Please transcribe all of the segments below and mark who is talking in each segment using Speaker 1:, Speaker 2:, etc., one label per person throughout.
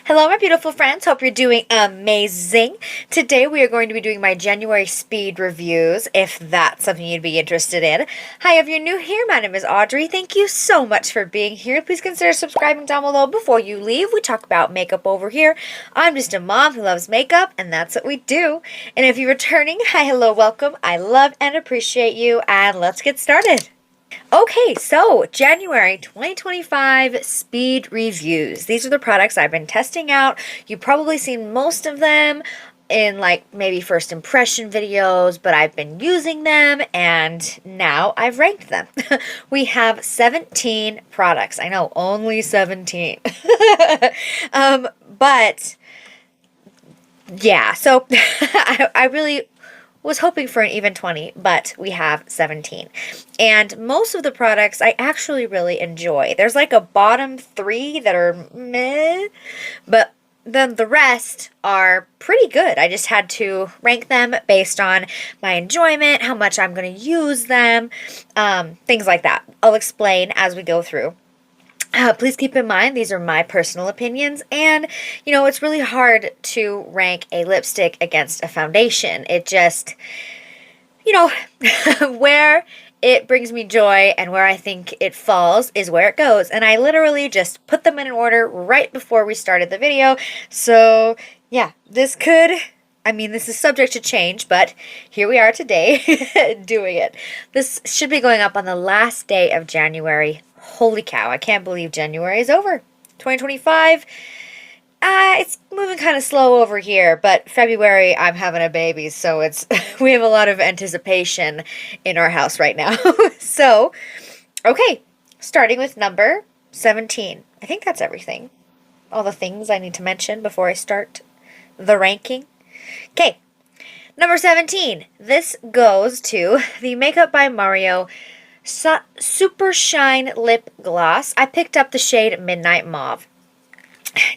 Speaker 1: Hello, my beautiful friends. Hope you're doing amazing. Today we are going to be doing my January speed reviews, if that's something you'd be interested in. Hi, if you're new here, my name is Audrey. Thank you so much for being here. Please consider subscribing down below before you leave. We talk about makeup over here. I'm just a mom who loves makeup, and that's what we do. And if you're returning, hi, hello, welcome. I love and appreciate you, and let's get started. Okay, so January 2025 speed reviews. These are the products I've been testing out. You've probably seen most of them in like maybe first impression videos, but I've been using them and now I've ranked them. We have 17 products. I know, only 17. But yeah, so I really was hoping for an even 20, but we have 17. And most of the products I actually really enjoy. There's like a bottom 3 that are meh, but then the rest are pretty good. I just had to rank them based on my enjoyment, how much I'm going to use them, things like that. I'll explain as we go through. Please keep in mind, these are my personal opinions, and, you know, it's really hard to rank a lipstick against a foundation. It just, you know, where it brings me joy and where I think it falls is where it goes. And I literally just put them in an order right before we started the video. So, yeah, this is subject to change, but here we are today doing it. This should be going up on the last day of January. Holy cow, I can't believe January is over. 2025, it's moving kind of slow over here, but February, I'm having a baby, so we have a lot of anticipation in our house right now. So, okay, starting with number 17. I think that's everything. All the things I need to mention before I start the ranking. Okay, number 17. This goes to the Makeup by Mario Super Shine Lip Gloss. I picked up the shade Midnight Mauve.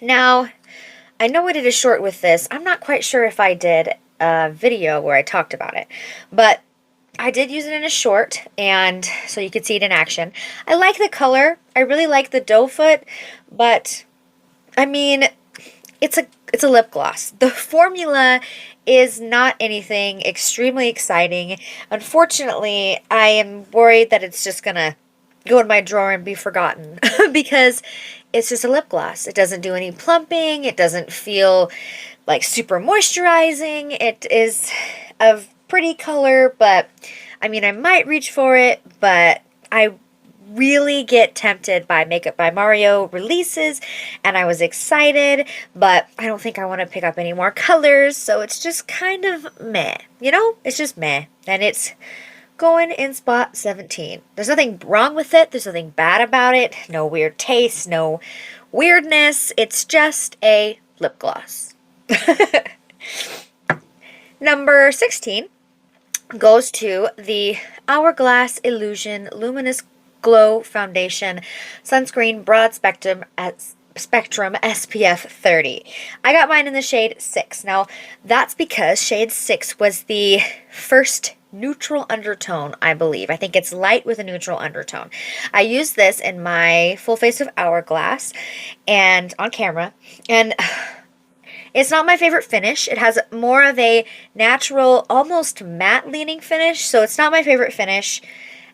Speaker 1: Now, I know I did a short with this. I'm not quite sure if I did a video where I talked about it, but I did use it in a short, and so you could see it in action. I like the color. I really like the doe foot, but I mean, it's a lip gloss. The formula is not anything extremely exciting. Unfortunately, I am worried that it's just gonna go in my drawer and be forgotten because it's just a lip gloss. It doesn't do any plumping. It doesn't feel like super moisturizing. It is a pretty color, but I mean, I might reach for it, but I really get tempted by Makeup by Mario releases, and I was excited, but I don't think I want to pick up any more colors, so it's just kind of meh, you know? It's just meh, and it's going in spot 17. There's nothing wrong with it, there's nothing bad about it, no weird taste, no weirdness, it's just a lip gloss. Number 16 goes to the Hourglass Illusion Luminous Glow Foundation Sunscreen Broad Spectrum SPF 30. I got mine in the shade 6. Now, that's because shade 6 was the first neutral undertone, I believe. I think it's light with a neutral undertone. I used this in my full face of Hourglass and on camera, and it's not my favorite finish. It has more of a natural, almost matte leaning finish, so it's not my favorite finish,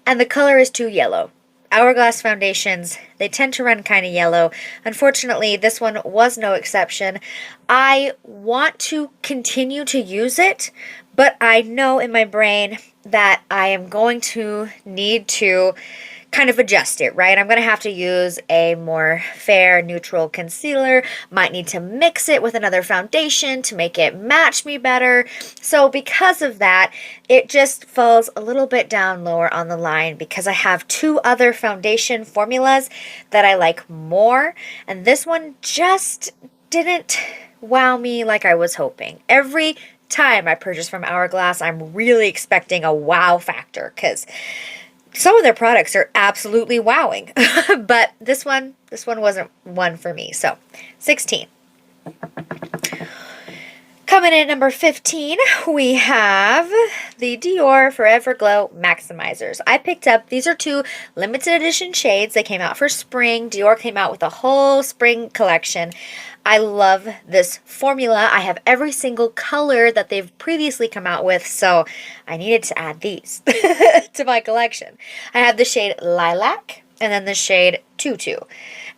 Speaker 1: and the color is too yellow. Hourglass foundations, they tend to run kind of yellow. Unfortunately, this one was no exception. I want to continue to use it, but I know in my brain that I am going to need to kind of adjust it, right? I'm going to have to use a more fair neutral concealer, might need to mix it with another foundation to make it match me better. So because of that, it just falls a little bit down lower on the line because I have 2 other foundation formulas that I like more, and this one just didn't wow me like I was hoping. Every time I purchase from Hourglass, I'm really expecting a wow factor because some of their products are absolutely wowing, but this one wasn't one for me. So, 16. Coming in at number 15, we have the Dior Forever Glow Maximizers. I picked up, these are 2 limited edition shades. They came out for spring. Dior came out with a whole spring collection. I love this formula. I have every single color that they've previously come out with, so I needed to add these to my collection. I have the shade Lilac and then the shade Tutu.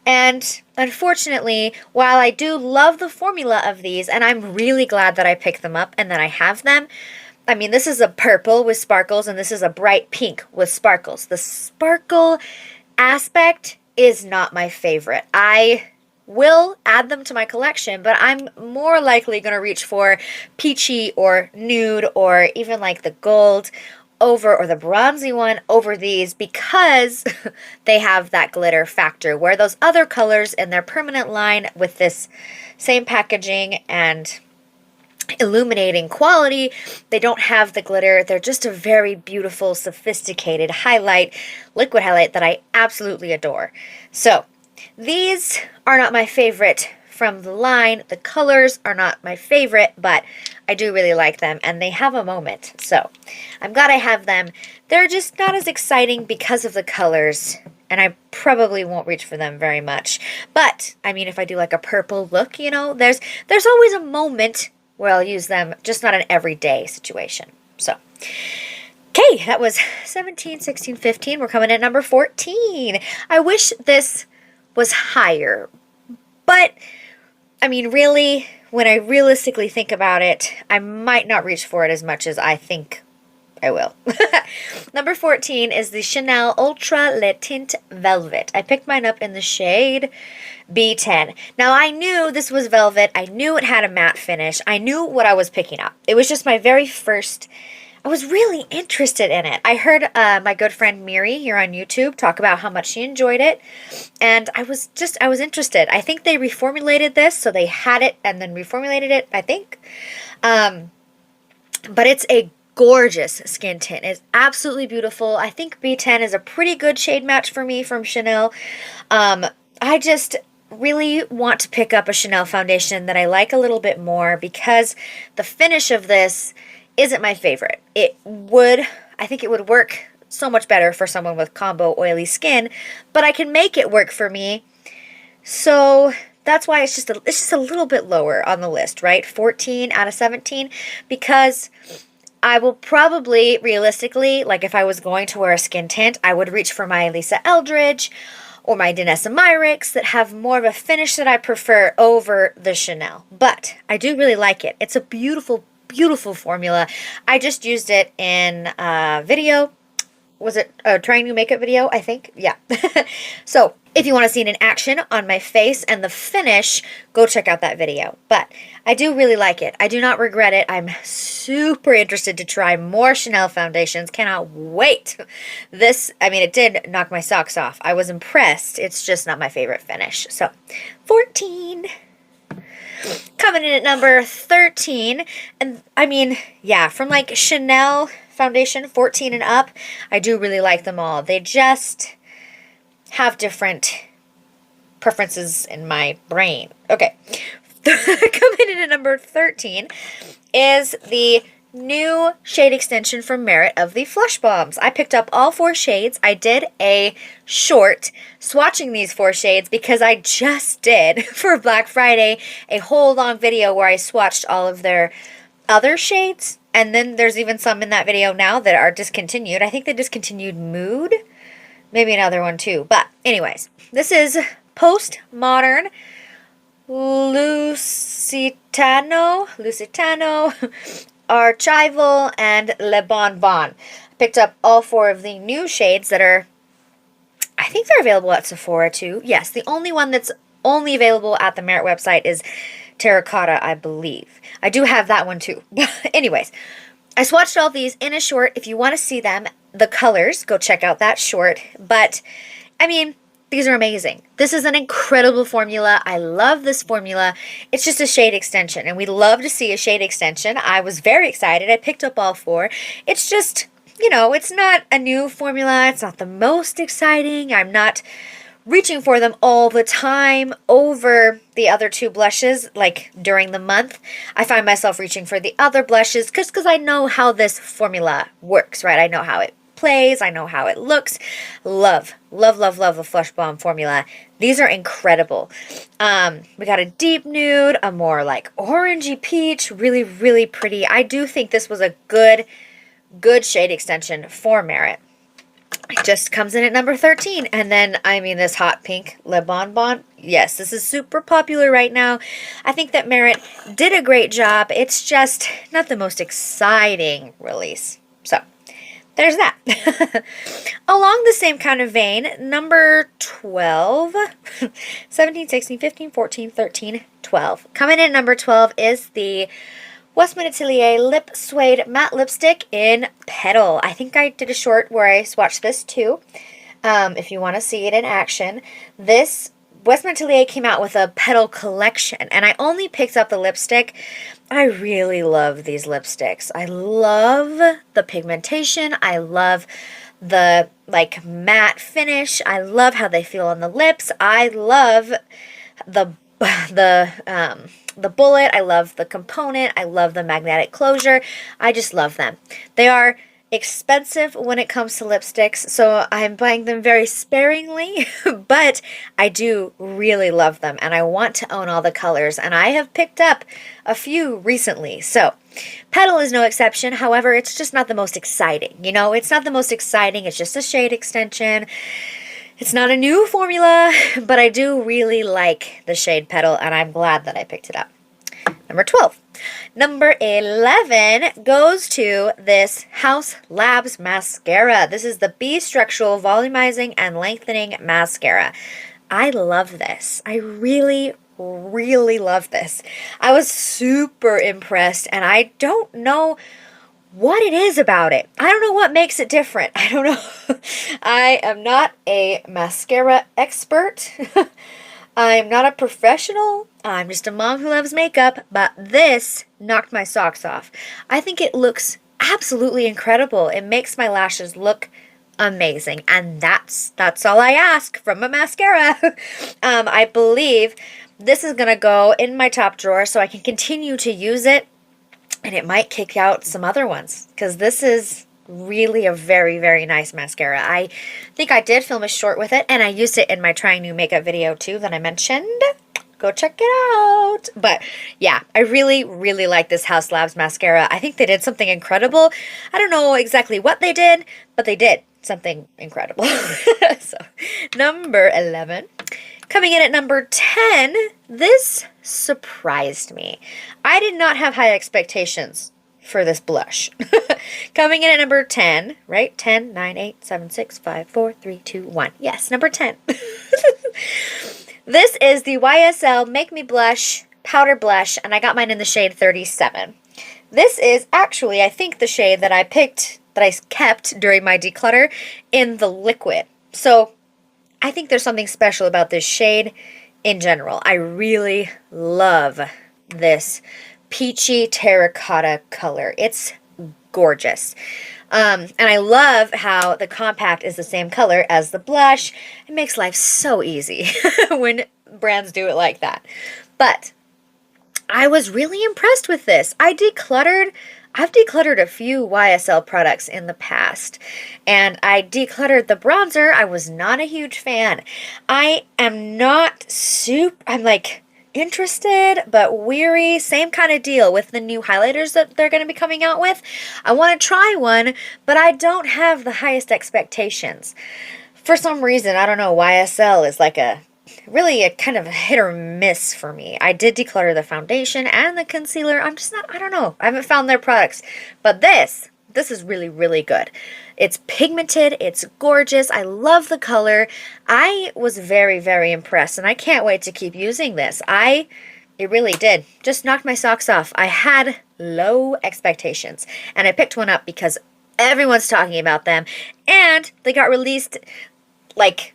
Speaker 1: And unfortunately, while I do love the formula of these, and I'm really glad that I picked them up and that I have them, I mean, this is a purple with sparkles, and this is a bright pink with sparkles. The sparkle aspect is not my favorite. I will add them to my collection, but I'm more likely going to reach for peachy or nude or even like the gold over, or the bronzy one over these, because they have that glitter factor, where those other colors in their permanent line with this same packaging and illuminating quality, they don't have the glitter. They're just a very beautiful, sophisticated highlight, liquid highlight that I absolutely adore. So these are not my favorite from the line. The colors are not my favorite, but I do really like them, and they have a moment. So I'm glad I have them. They're just not as exciting because of the colors, and I probably won't reach for them very much. But I mean, if I do like a purple look, you know, there's always a moment where I'll use them, just not an everyday situation. So, okay, that was 17, 16, 15. We're coming at number 14. I wish this was higher, but I mean, really, when I realistically think about it, I might not reach for it as much as I think I will. Number 14 is the Chanel Ultra Le Tint Velvet. I picked mine up in the shade B10. Now, I knew this was velvet. I knew it had a matte finish. I knew what I was picking up. It was just my very first. I was really interested in it. I heard my good friend Miri here on YouTube talk about how much she enjoyed it, and I was interested. I think they reformulated this, so they had it and then reformulated it, I think. But it's a gorgeous skin tint. It's absolutely beautiful. I think B10 is a pretty good shade match for me from Chanel. I just really want to pick up a Chanel foundation that I like a little bit more, because the finish of this isn't my favorite. I think it would work so much better for someone with combo oily skin, but I can make it work for me. So that's why it's just a little bit lower on the list, right? 14 out of 17, because I will probably, realistically, like if I was going to wear a skin tint, I would reach for my Lisa Eldridge or my Danessa Myricks that have more of a finish that I prefer over the Chanel. But I do really like it. It's a beautiful, beautiful formula. I just used it in a video. Was it a trying new makeup video, I think? Yeah. So if you want to see it in action on my face and the finish, go check out that video. But I do really like it. I do not regret it. I'm super interested to try more Chanel foundations. Cannot wait. This, I mean, it did knock my socks off. I was impressed. It's just not my favorite finish. So 14. Coming in at number 13. And I mean, yeah, from like Chanel foundation 14 and up, I do really like them all. They just have different preferences in my brain. Okay. Coming in at number 13 is the new shade extension from Merit of the Flush Bombs. I picked up all 4 shades. I did a short swatching these 4 shades because I just did, for Black Friday, a whole long video where I swatched all of their other shades. And then there's even some in that video now that are discontinued. I think they discontinued Mood. Maybe another one too. But anyways, this is Postmodern Lusitano, Archival, and Le Bon Bon. I picked up all 4 of the new shades that are, I think they're available at Sephora too. Yes, the only one that's only available at the Merit website is Terracotta, I believe. I do have that one too. Anyways, I swatched all these in a short. If you want to see them, the colors, go check out that short. But, I mean, these are amazing. This is an incredible formula. I love this formula. It's just a shade extension, and we love to see a shade extension. I was very excited. I picked up all 4. It's just, you know, it's not a new formula. It's not the most exciting. I'm not reaching for them all the time over the other 2 blushes, like during the month. I find myself reaching for the other blushes because I know how this formula works, right? I know how it plays. I know how it looks. Love, love, love, love the Flush Bomb formula. These are incredible. We got a deep nude, a more like orangey peach, really, really pretty. I do think this was a good shade extension for Merit. It just comes in at number 13. And then, I mean, this hot pink Le Bon Bon. Yes, this is super popular right now. I think that Merit did a great job. It's just not the most exciting release. So, there's that. Along the same kind of vein, number 12, 17, 16, 15, 14, 13, 12. Coming in at number 12 is the Westman Atelier Lip Suede Matte Lipstick in Petal. I think I did a short where I swatched this too. If you want to see it in action. This Westman Atelier came out with a Petal collection, and I only picked up the lipstick. I really love these lipsticks. I love the pigmentation. I love the like matte finish. I love how they feel on the lips. I love the bullet. I love the component. I love the magnetic closure. I just love them. They are expensive when it comes to lipsticks, so I'm buying them very sparingly, but I do really love them, and I want to own all the colors, and I have picked up a few recently. So Petal is no exception. However, it's just not the most exciting. You know, it's not the most exciting. It's just a shade extension. It's not a new formula, but I do really like the shade Petal, and I'm glad that I picked it up. Number 12. Number 11 goes to this Haus Labs Mascara. This is the B-Structural Volumizing and Lengthening Mascara. I love this. I really, really love this. I was super impressed, and I don't know what it is about it. I don't know what makes it different. I don't know. I am not a mascara expert. I'm not a professional. I'm just a mom who loves makeup, but this knocked my socks off. I think it looks absolutely incredible. It makes my lashes look amazing, and that's all I ask from a mascara. I believe this is going to go in my top drawer so I can continue to use it, and it might kick out some other ones, because this is really a very, very nice mascara. I think I did film a short with it, and I used it in my trying new makeup video too that I mentioned. Go check it out. But yeah, I really, really like this Haus Labs mascara. I think they did something incredible. I don't know exactly what they did, but they did something incredible. So, number 11. Coming in at number 10, this surprised me. I did not have high expectations for this blush. Coming in at number 10, right? 10, 9, 8, 7, 6, 5, 4, 3, 2, 1. Yes, number 10. This is the YSL Make Me Blush Powder Blush, and I got mine in the shade 37. This is actually, I think, the shade that I picked, that I kept during my declutter in the liquid. So I think there's something special about this shade in general. I really love this peachy terracotta color. It's gorgeous. And I love how the compact is the same color as the blush. It makes life so easy when brands do it like that. But I was really impressed with this. I've decluttered a few YSL products in the past, and I decluttered the bronzer. I was not a huge fan. I am not I'm like interested but weary. Same kind of deal with the new highlighters that they're going to be coming out with. I want to try one, but I don't have the highest expectations. For some reason, I don't know, YSL is like really a kind of a hit or miss for me. I did declutter the foundation and the concealer. I'm just not, I don't know. I haven't found their products. But this is really, really good. It's pigmented. It's gorgeous. I love the color. I was very, very impressed, and I can't wait to keep using this. It really did. Just knocked my socks off. I had low expectations, and I picked one up because everyone's talking about them, and they got released like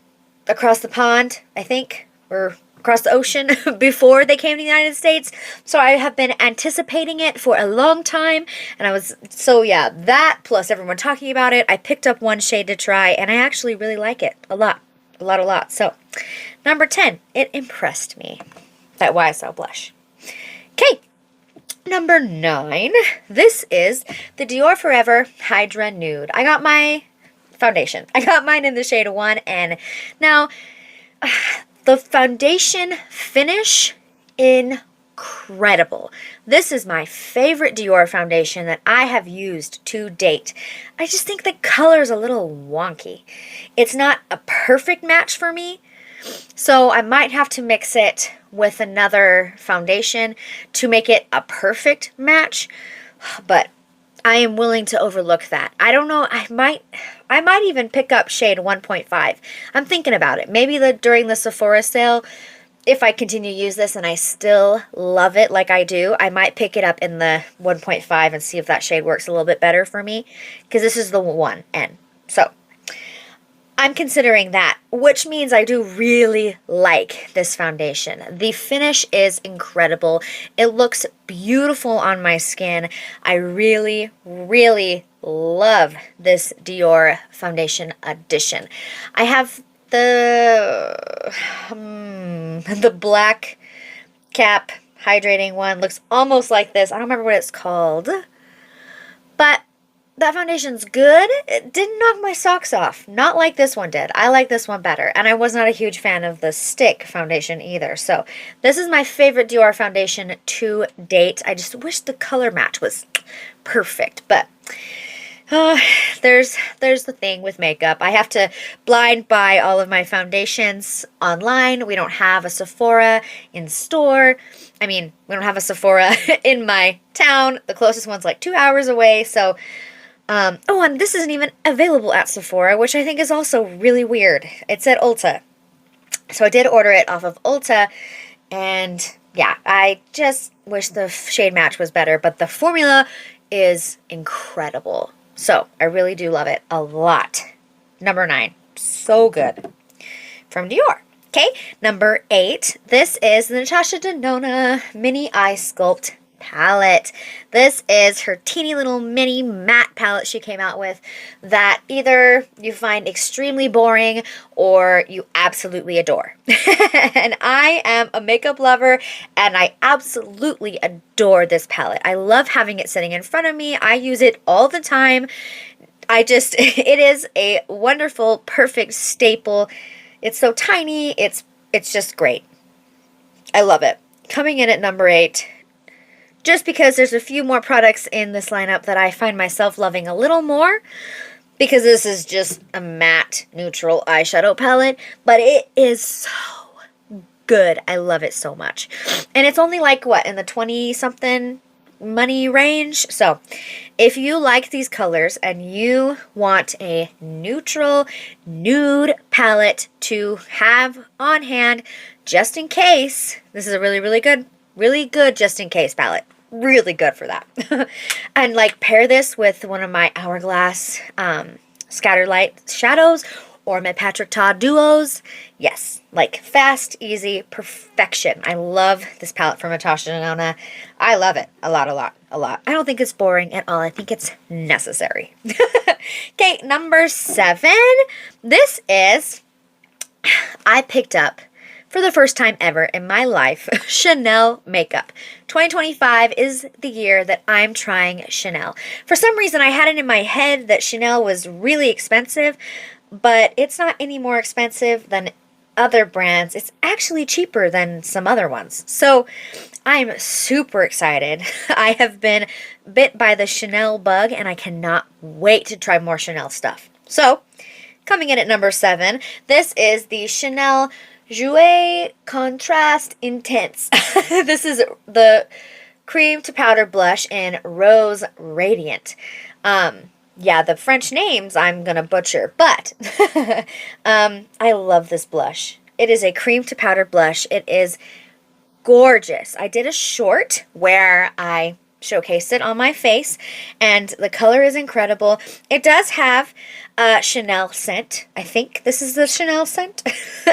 Speaker 1: across the pond, I think, or across the ocean before they came to the United States. So I have been anticipating it for a long time, and so yeah, that plus everyone talking about it, I picked up one shade to try, and I actually really like it a lot. So, number 10, it impressed me, that YSL blush. Okay, number 9, this is the Dior Forever Hydra Nude. I got my foundation. I got mine in the shade 1, and now the foundation finish, incredible. This is my favorite Dior foundation that I have used to date. I just think the color is a little wonky. It's not a perfect match for me, so I might have to mix it with another foundation to make it a perfect match, but I am willing to overlook that. I don't know, I might even pick up shade 1.5. I'm thinking about it. Maybe during the Sephora sale, if I continue to use this and I still love it like I do, I might pick it up in the 1.5 and see if that shade works a little bit better for me, because this is the 1N. So I'm considering that, which means I do really like this foundation. The finish is incredible. It looks beautiful on my skin. I really, really love this Dior foundation edition. I have the black cap hydrating one. Looks almost like this. I don't remember what it's called, but that foundation's good. It didn't knock my socks off. Not like this one did. I like this one better. And I was not a huge fan of the stick foundation either. So this is my favorite Dior foundation to date. I just wish the color match was perfect. But there's the thing with makeup. I have to blind buy all of my foundations online. We don't have a Sephora in store. I mean, we don't have a Sephora in my town. The closest one's like 2 hours away. So and this isn't even available at Sephora, which I think is also really weird. It's at Ulta. So I did order it off of Ulta, and yeah, I just wish the shade match was better, but the formula is incredible. So I really do love it a lot. Number 9, so good. From Dior. Okay, number 8, this is the Natasha Denona Mini Eye Sculpt palette. This is her teeny little mini matte palette she came out with that either you find extremely boring or you absolutely adore. And I am a makeup lover, and I absolutely adore this palette. I love having it sitting in front of me. I use it all the time. It is a wonderful, perfect staple. It's so tiny. It's just great. I love it. Coming in at number 8, just because there's a few more products in this lineup that I find myself loving a little more, because this is just a matte neutral eyeshadow palette, but it is so good. I love it so much. And it's only like, what, in the 20-something money range? So if you like these colors and you want a neutral nude palette to have on hand just in case, this is a really good just in case palette. Really good for that. And like pair this with one of my Hourglass Scatterlight shadows or my Patrick Ta duos. Yes, like fast, easy, perfection. I love this palette from Natasha Denona. I love it a lot. I don't think it's boring at all. I think it's necessary. Okay, number 7. This is, I picked up for the first time ever in my life, Chanel makeup. 2025 is the year that I'm trying Chanel. For some reason, I had it in my head that Chanel was really expensive, but it's not any more expensive than other brands. It's actually cheaper than some other ones. So I'm super excited. I have been bit by the Chanel bug, and I cannot wait to try more Chanel stuff. So, coming in at number 7, this is the Chanel Jouer Contrast Intense. This is the cream to powder blush in Rose Radiant. Yeah, the French names I'm going to butcher, but I love this blush. It is a cream to powder blush. It is gorgeous. I did a short where I showcased it on my face, and the color is incredible. It does have a Chanel scent. I think this is the Chanel scent.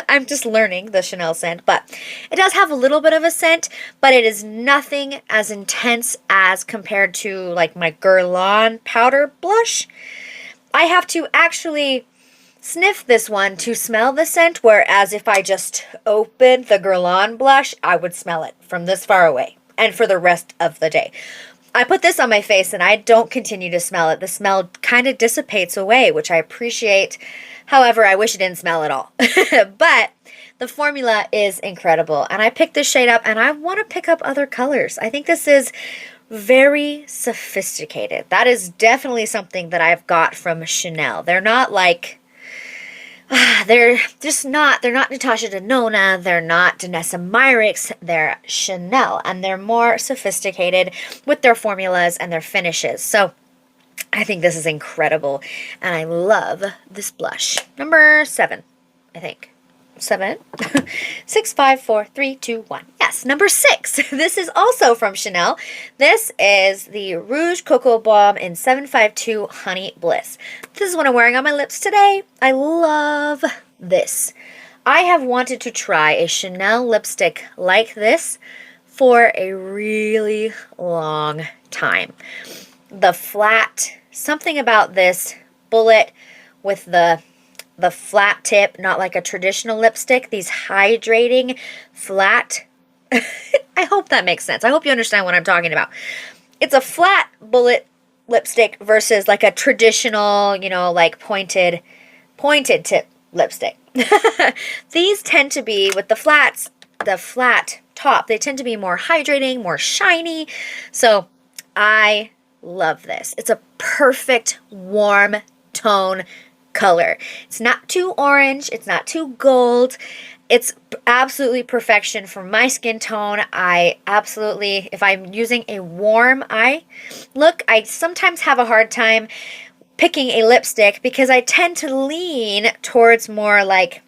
Speaker 1: I'm just learning the Chanel scent, but it does have a little bit of a scent, but it is nothing as intense as compared to like my Guerlain powder blush. I have to actually sniff this one to smell the scent, whereas if I just opened the Guerlain blush, I would smell it from this far away and for the rest of the day. I put this on my face and I don't continue to smell it. The smell kind of dissipates away, which I appreciate. However, I wish it didn't smell at all. But the formula is incredible. And I picked this shade up and I want to pick up other colors. I think this is very sophisticated. That is definitely something that I've got from Chanel. They're not like, they're not Natasha Denona, they're not Danessa Myricks, they're Chanel, and they're more sophisticated with their formulas and their finishes. So I think this is incredible, and I love this blush. Number 7, I think. 7, 6, 5, 4, 3, 2, 1. Yes, number 6. This is also from Chanel. This is the Rouge Cocoa Bomb in 752 Honey Bliss. This is what I'm wearing on my lips today. I love this. I have wanted to try a Chanel lipstick like this for a really long time. The flat, something about this bullet with the flat tip, not like a traditional lipstick, these hydrating flat, I hope that makes sense. I hope you understand what I'm talking about. It's a flat bullet lipstick versus like a traditional, you know, like pointed tip lipstick. These tend to be, with the flats, the flat top, they tend to be more hydrating, more shiny. So I love this. It's a perfect warm tone color. It's not too orange. It's not too gold. It's absolutely perfection for my skin tone. I absolutely, if I'm using a warm eye look, I sometimes have a hard time picking a lipstick because I tend to lean towards more like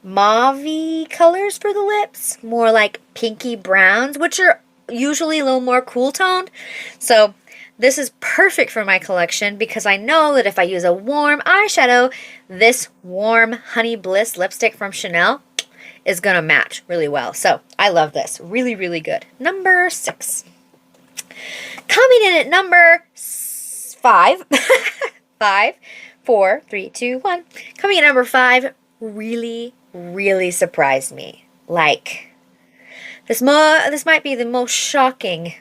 Speaker 1: mauve-y colors for the lips, more like pinky browns, which are usually a little more cool toned. So this is perfect for my collection because I know that if I use a warm eyeshadow, this warm Honey Bliss lipstick from Chanel is going to match really well. So I love this. Really, really good. Number 6. Coming in at number 5. 5, 4, 3, 2, 1. Coming in at number 5 really, really surprised me. Like, this might be the most shocking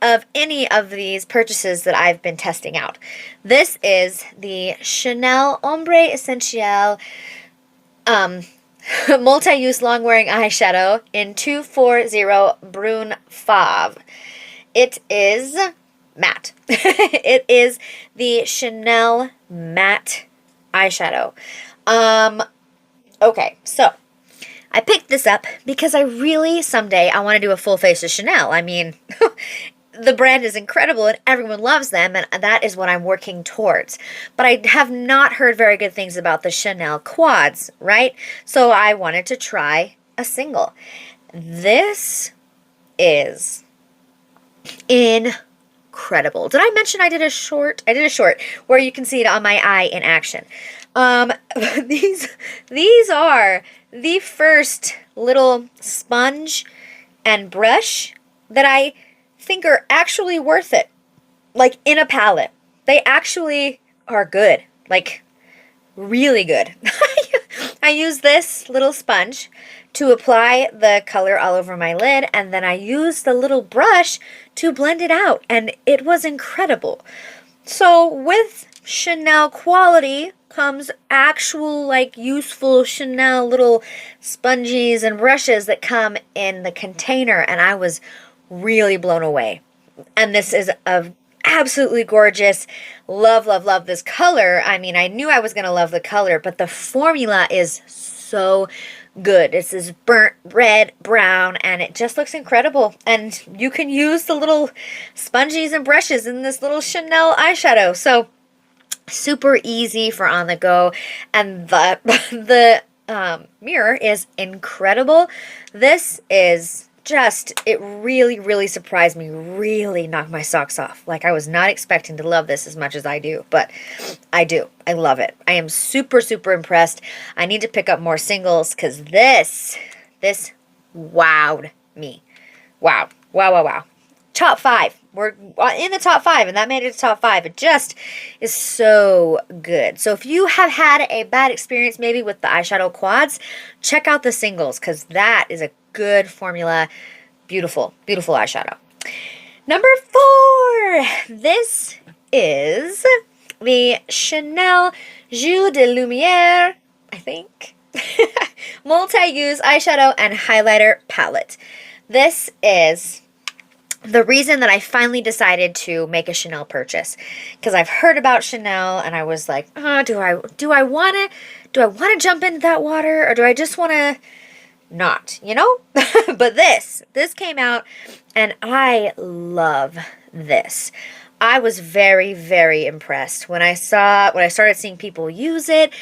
Speaker 1: of any of these purchases that I've been testing out. This is the Chanel Ombre Essentiel multi-use long-wearing eyeshadow in 240 Brune Fauve. It is matte. It is the Chanel matte eyeshadow. Okay, so I picked this up because I really, someday, I want to do a full face of Chanel. I mean, the brand is incredible and everyone loves them, and that is what I'm working towards. But I have not heard very good things about the Chanel quads, right? So I wanted to try a single. This is incredible. Did I mention I did a short? I did a short where you can see it on my eye in action. These are the first little sponge and brush that I think are actually worth it. Like, in a palette. They actually are good. Like, really good. I use this little sponge to apply the color all over my lid, and then I use the little brush to blend it out, and it was incredible. So with Chanel quality comes actual, like, useful Chanel little sponges and brushes that come in the container, and I was really blown away. And this is a absolutely gorgeous. Love, love, love this color. I mean, I knew I was going to love the color, but the formula is so good. It's this burnt red brown, and it just looks incredible. And you can use the little sponges and brushes in this little Chanel eyeshadow. So super easy for on the go, and the mirror is incredible. This is just, it really, really surprised me, really knocked my socks off. Like, I was not expecting to love this as much as I do, but I do. I love it. I am super, super impressed. I need to pick up more singles because this wowed me. Wow. Wow, wow, wow. Top 5. We're in the top 5, and that made it to top 5. It just is so good. So if you have had a bad experience maybe with the eyeshadow quads, check out the singles because that is a good formula. Beautiful, beautiful eyeshadow. Number 4, this is the Chanel Jus de Lumiere, I think, multi-use eyeshadow and highlighter palette. This is the reason that I finally decided to make a Chanel purchase, because I've heard about Chanel and I was like, oh, do I want to jump into that water, or do I just want to not, you know? But this came out and I love this. I was very, very impressed when I started seeing people use it.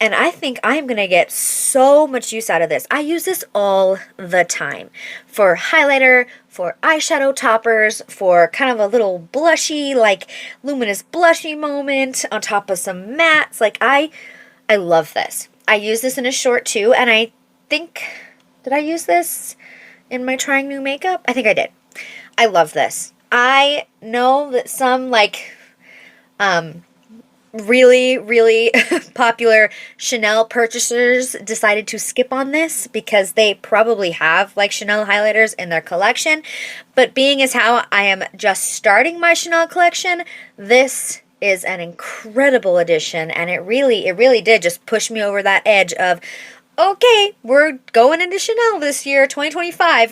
Speaker 1: And I think I'm going to get so much use out of this. I use this all the time for highlighter, for eyeshadow toppers, for kind of a little blushy, like luminous blushy moment on top of some mattes. Like I love this. I use this in a short too. And I think, did I use this in my trying new makeup? I think I did. I love this. I know that some really, really popular Chanel purchasers decided to skip on this because they probably have like Chanel highlighters in their collection. But being as how I am just starting my Chanel collection, this is an incredible addition, and it really did just push me over that edge of, okay, we're going into Chanel this year, 2025,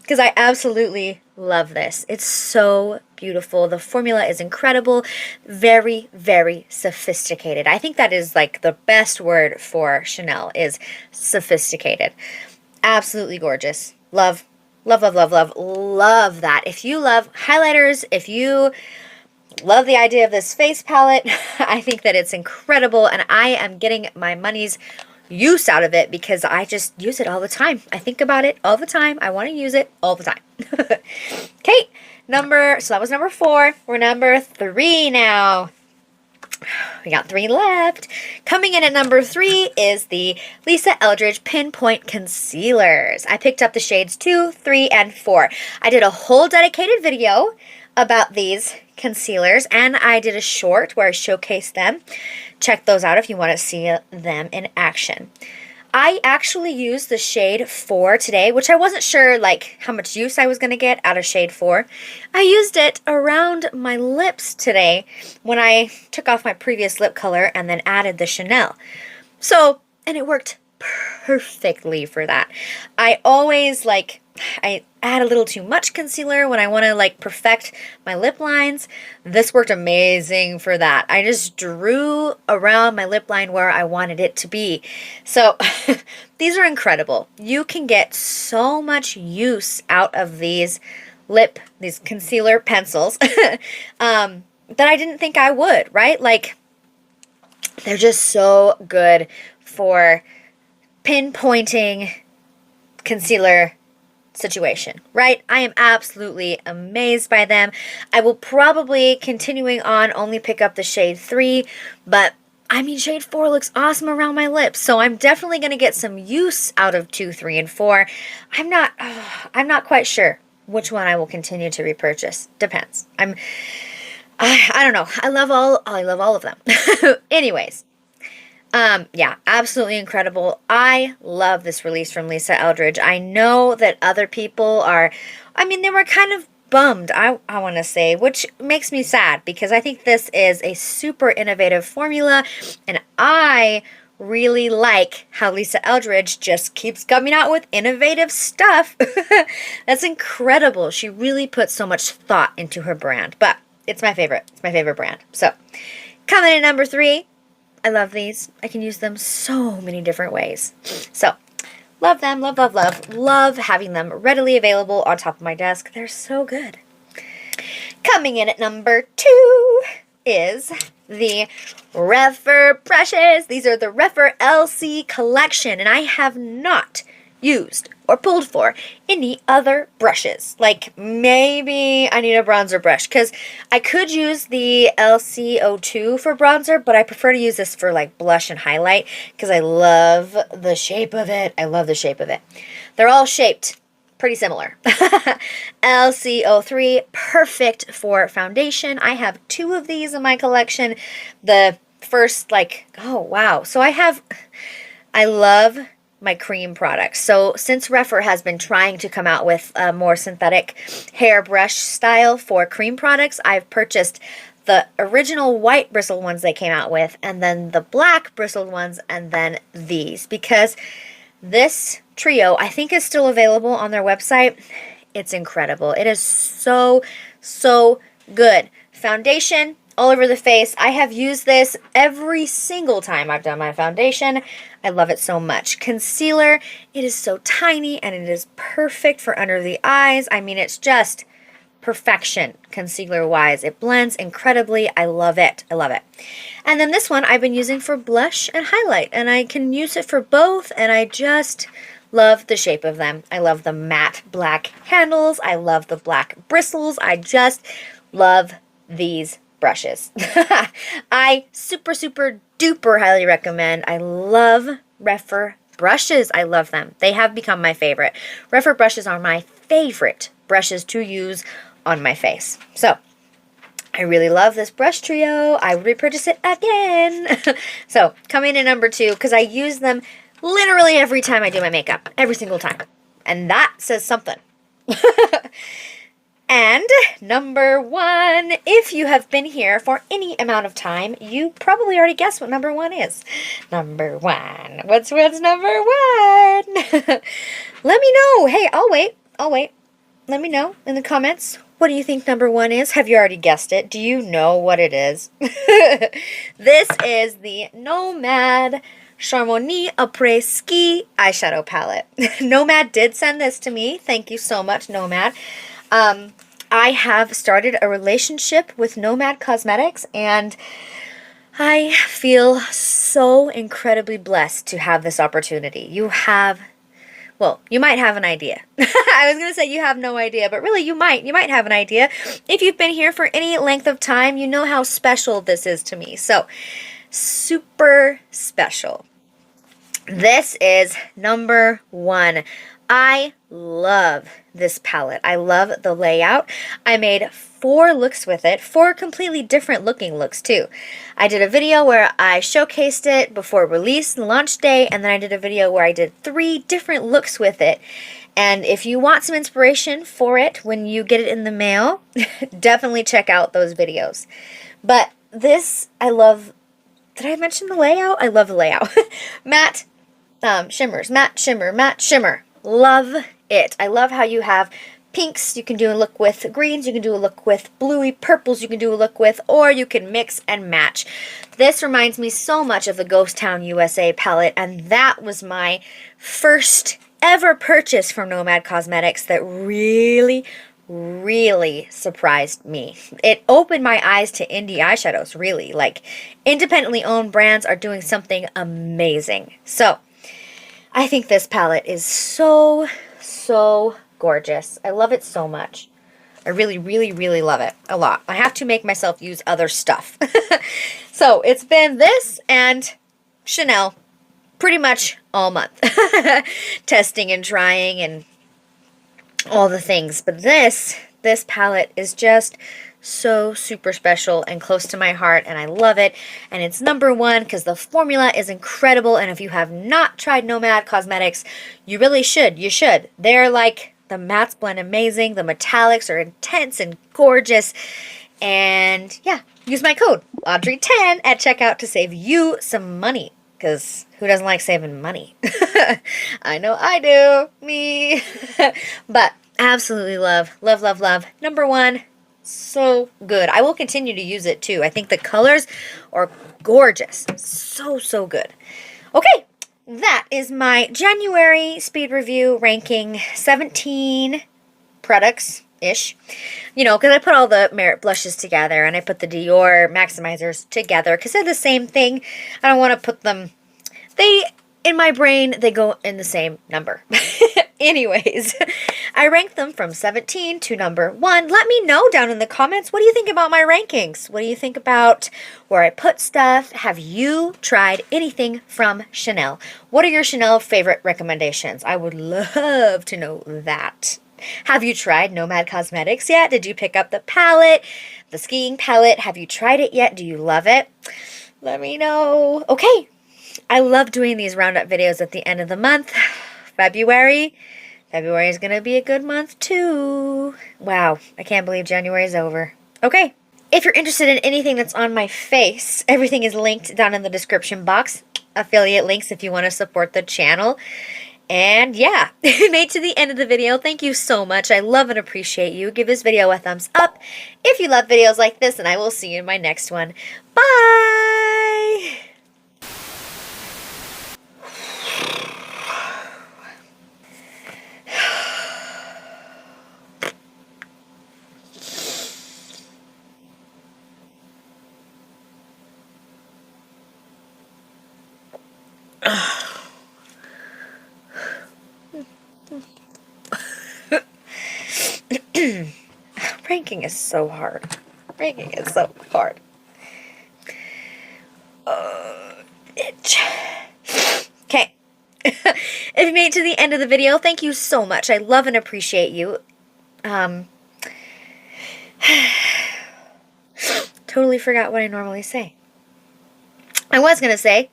Speaker 1: because I absolutely love this. It's so beautiful. The formula is incredible. Very, very sophisticated. I think that is like the best word for Chanel is sophisticated. Absolutely gorgeous. Love, love, love, love, love, love that. If you love highlighters, if you love the idea of this face palette, I think that it's incredible, and I am getting my money's use out of it because I just use it all the time. I think about it all the time. I want to use it all the time. Okay, so that was number 4. We're number 3 now. We got 3 left. Coming in at number 3 is the Lisa Eldridge Pinpoint Concealers. I picked up the shades 2, 3, and 4. I did a whole dedicated video about these concealers, and I did a short where I showcased them. Check those out if you want to see them in action. I actually used the shade 4 today, which I wasn't sure like how much use I was going to get out of shade 4. I used it around my lips today when I took off my previous lip color and then added the Chanel. And it worked perfectly for that. I always I add a little too much concealer when I want to like perfect my lip lines. This worked amazing for that. I just drew around my lip line where I wanted it to be. So these are incredible. You can get so much use out of these concealer pencils that I didn't think I would, right? Like, they're just so good for pinpointing concealer situation, right? I am absolutely amazed by them. I will probably, continuing on, only pick up the shade 3, but I mean, shade 4 looks awesome around my lips, so I'm definitely going to get some use out of 2, 3, and 4. I'm not quite sure which one I will continue to repurchase. Depends. I don't know. I love all of them. Anyways. Yeah, absolutely incredible. I love this release from Lisa Eldridge. I know that other people they were kind of bummed, I want to say, which makes me sad because I think this is a super innovative formula, and I really like how Lisa Eldridge just keeps coming out with innovative stuff. That's incredible. She really puts so much thought into her brand, but it's my favorite. It's my favorite brand. So, coming in number 3, I love these. I can use them so many different ways. So, love them, love, love, love. Love having them readily available on top of my desk. They're so good. Coming in at number 2 is the Rephr brushes. These are the Rephr LC collection, and I have not used or pulled for any other brushes. Like, maybe I need a bronzer brush because I could use the LC02 for bronzer, but I prefer to use this for like blush and highlight because I love the shape of it. I love the shape of it. They're all shaped pretty similar. LC03, perfect for foundation. I have 2 of these in my collection. The first, oh wow. So I love my cream products. So since Refer has been trying to come out with a more synthetic hairbrush style for cream products, I've purchased the original white bristled ones they came out with, and then the black bristled ones, and then these, because this trio I think is still available on their website. It's incredible. It is so, so good. Foundation all over the face. I have used this every single time I've done my foundation. I love it so much. Concealer, it is so tiny and it is perfect for under the eyes. I mean, it's just perfection concealer wise. It blends incredibly. I love it. I love it. And then this one I've been using for blush and highlight, and I can use it for both, and I just love the shape of them. I love the matte black handles. I love the black bristles. I just love these brushes. I super, super duper highly recommend. I love Refer brushes. I love them. They have become my favorite. Refer brushes are my favorite brushes to use on my face. So I really love this brush trio. I would repurchase it again. So coming in number 2, because I use them literally every time I do my makeup. Every single time. And that says something. And number 1, if you have been here for any amount of time, you probably already guessed what number 1 is. Number 1. What's number 1? Let me know. Hey, I'll wait. Let me know in the comments. What do you think number 1 is? Have you already guessed it? Do you know what it is? This is the Nomad Charmony Après-Ski eyeshadow palette. Nomad did send this to me. Thank you so much, Nomad. I have started a relationship with Nomad Cosmetics, and I feel so incredibly blessed to have this opportunity. Well, you might have an idea. I was going to say you have no idea, but really you might have an idea. If you've been here for any length of time, you know how special this is to me. So, super special. This is number 1. I love this palette. I love the layout. I made 4 looks with it, 4 completely different looking looks too. I did a video where I showcased it before release and launch day, and then I did a video where I did 3 different looks with it. And if you want some inspiration for it when you get it in the mail, definitely check out those videos. But this, I love. Did I mention the layout? I love the layout. Matte shimmers, matte shimmer, matte shimmer. Love it. I love how you have pinks, you can do a look with greens, you can do a look with bluey purples, you can do a look with, or you can mix and match. This reminds me so much of the Ghost Town USA palette, and that was my first ever purchase from Nomad Cosmetics that really, really surprised me. It opened my eyes to indie eyeshadows, really. Like, independently owned brands are doing something amazing. So, I think this palette is so, so gorgeous. I love it so much. I really, really, really love it a lot. I have to make myself use other stuff. So it's been this and Chanel pretty much all month. Testing and trying and all the things. But this palette is just so super special and close to my heart, and I love it. And it's number 1 because the formula is incredible, and if you have not tried Nomad Cosmetics, you really should. You should. They're like, the mattes blend amazing, the metallics are intense and gorgeous, and yeah, use my code Audrey10 at checkout to save you some money, because who doesn't like saving money? I know I do. Me. But absolutely love, love, love, love. Number 1. So good. I will continue to use it too. I think the colors are gorgeous. So, so good. Okay, that is my January speed review ranking 17 products-ish. You know, because I put all the Merit blushes together and I put the Dior maximizers together because they're the same thing. I don't want to put them... in my brain, they go in the same number. Anyways, I ranked them from 17 to number 1. Let me know down in the comments, what do you think about my rankings? What do you think about where I put stuff? Have you tried anything from Chanel? What are your Chanel favorite recommendations? I would love to know that. Have you tried Nomad Cosmetics yet? Did you pick up the palette, the skiing palette? Have you tried it yet? Do you love it? Let me know. Okay. I love doing these roundup videos at the end of the month. February is going to be a good month too. Wow, I can't believe January is over. Okay, if you're interested in anything that's on my face, everything is linked down in the description box. Affiliate links if you want to support the channel. And yeah, made to the end of the video. Thank you so much. I love and appreciate you. Give this video a thumbs up if you love videos like this, and I will see you in my next one. Bye! Ranking is so hard. Ranking is so hard. Itch. Okay. If you made it to the end of the video, thank you so much. I love and appreciate you. Totally forgot what I normally say. I was going to say,